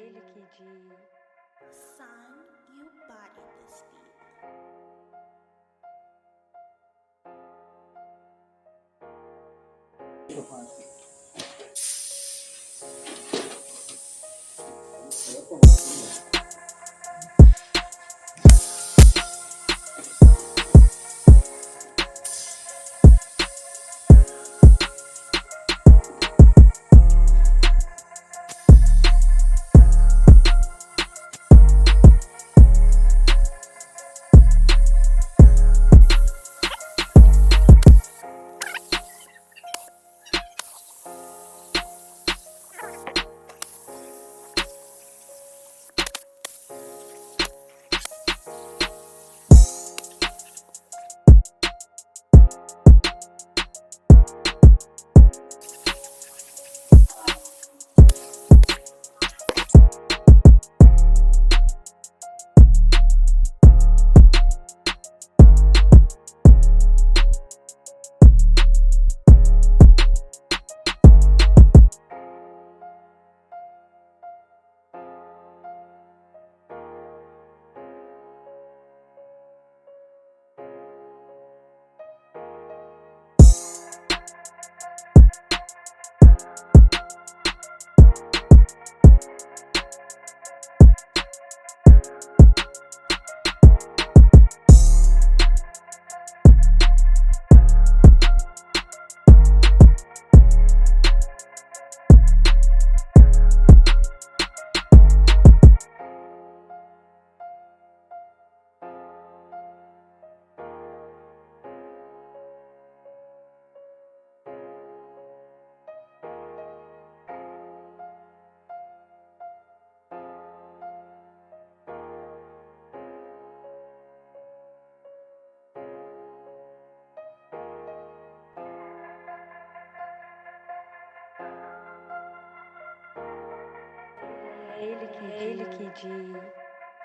Son, you bodied this beat.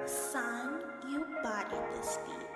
Son, you bodied this beat.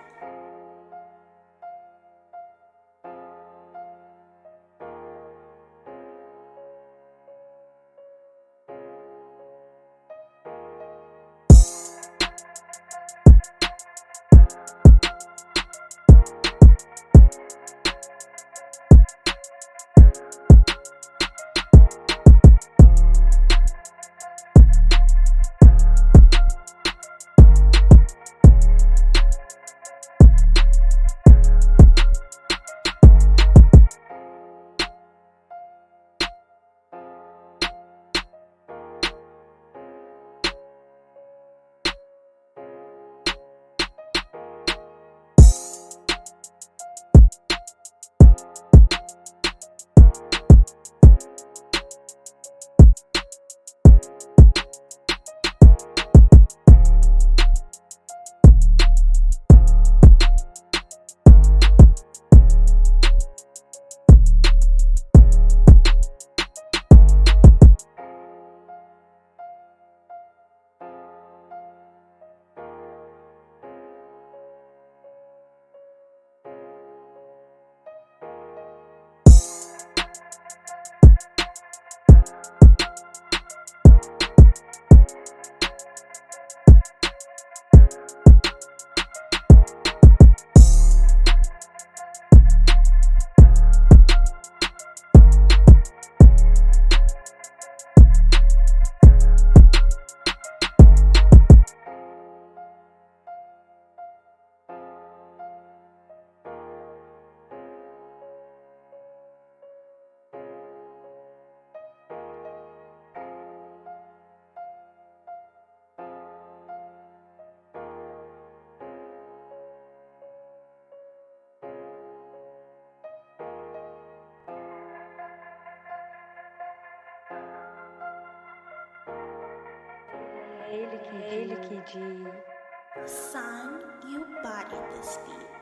Son, you bodied this beat.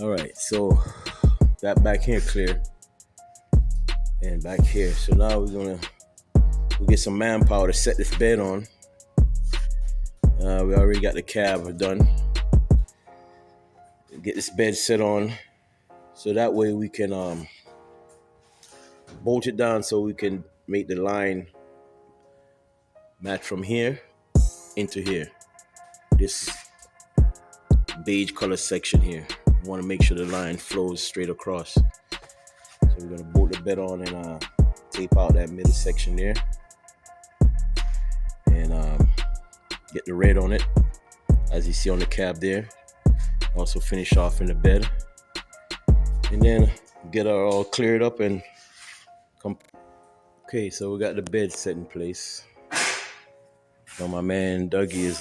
All right, so that back here clear and back here. So now we'll get some manpower to set this bed on. We already got the cab done. Get this bed set on, so that way we can bolt it down so we can make the line match from here into here. This beige color section here. We want to make sure the line flows straight across. So we're gonna bolt the bed on and tape out that middle section there, and get the red on it, as you see on the cab there. Also finish off in the bed, and then get her all cleared up and come. Okay, so we got the bed set in place. Now my man Dougie is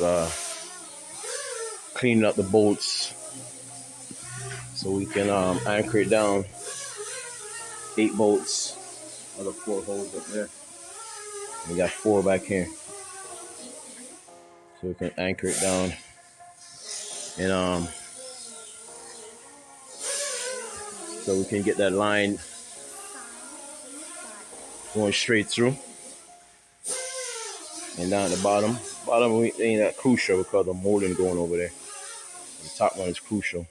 cleaning up the bolts so we can anchor it down. 8 bolts, other 4 holes up there. We got 4 back here, so we can anchor it down, and so we can get that line going straight through. And down at the bottom ain't that crucial because the molding going over there. The top one is crucial.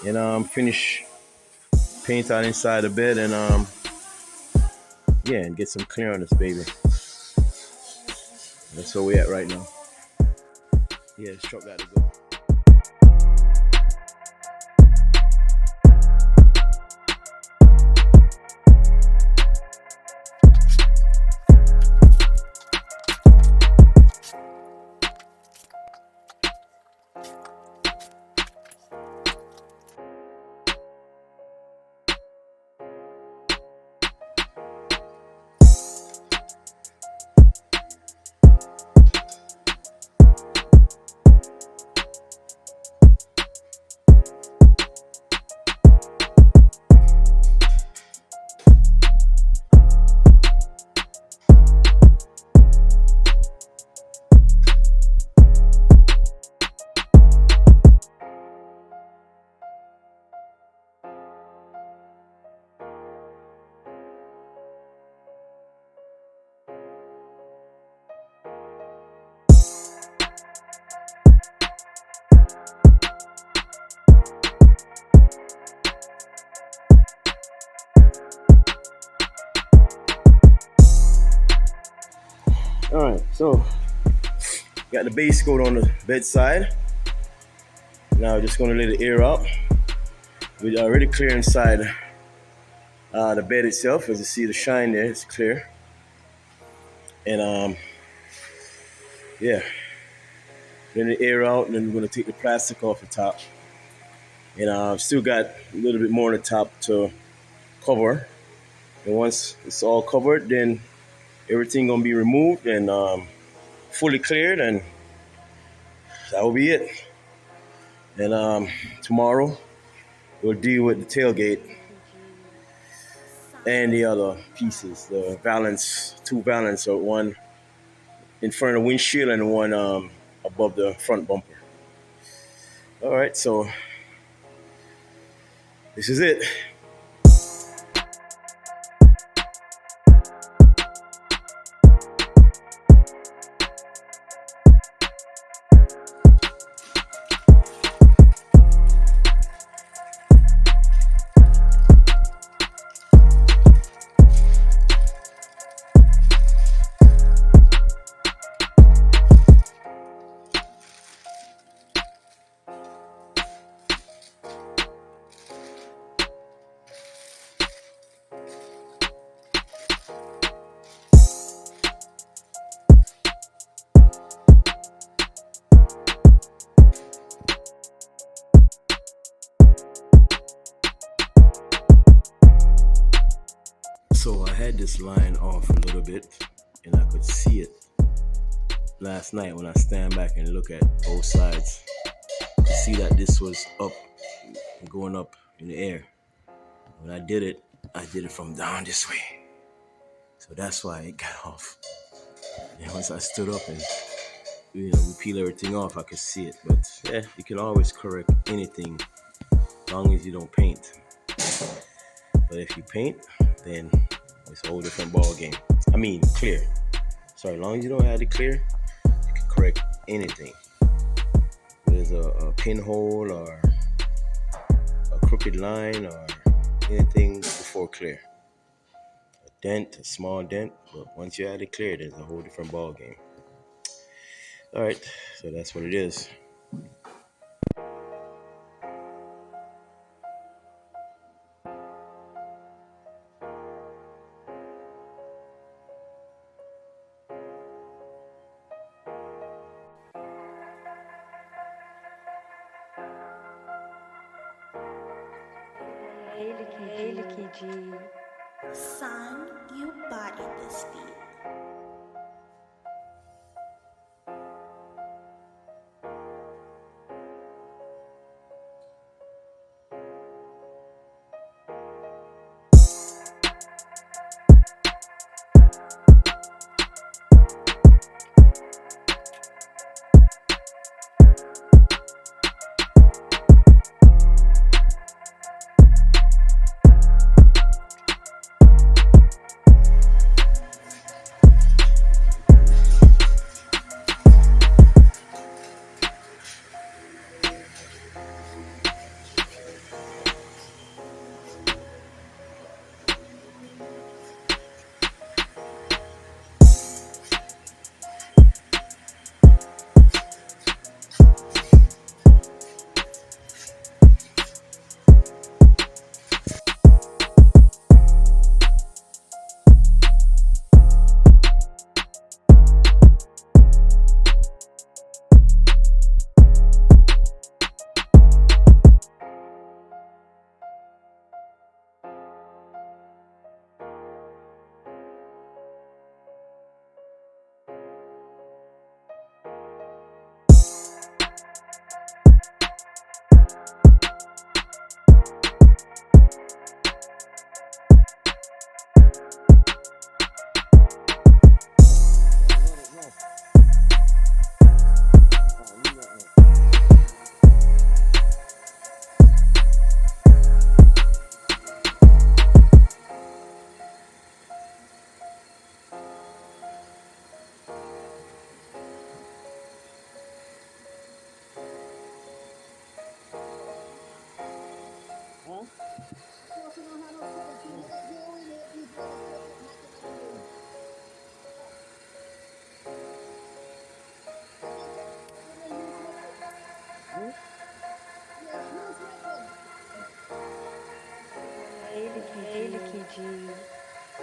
And finish paint out inside the bed, and and get some clear on this baby. That's where we at right now. Yeah, this truck got to go. All right, so got the base coat on the bedside. Now just gonna let it air out. We already clear inside the bed itself. As you see the shine there, it's clear. And let it air out, and then we're gonna take the plastic off the top. And I've still got a little bit more on the top to cover. And once it's all covered, then everything gonna be removed and fully cleared, and that will be it. And tomorrow we'll deal with the tailgate and the other pieces, the valance, 2 valance, so one in front of the windshield and one above the front bumper. All right, so this is it. So I had this line off a little bit, and I could see it last night when I stand back and look at both sides. I could see that this was up, going up in the air. When I did it from down this way. So that's why it got off. And once I stood up and we peel everything off, I could see it. But yeah, you can always correct anything as long as you don't paint. But if you paint, then it's a whole different ball game. I mean, clear. So as long as you don't add it clear, you can correct anything. There's a pinhole or a crooked line or anything before clear. A dent, a small dent, but once you add it clear, there's a whole different ball game. All right, so that's what it is. Son, you bodied this beat.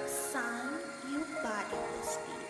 Son, you bodied this beat.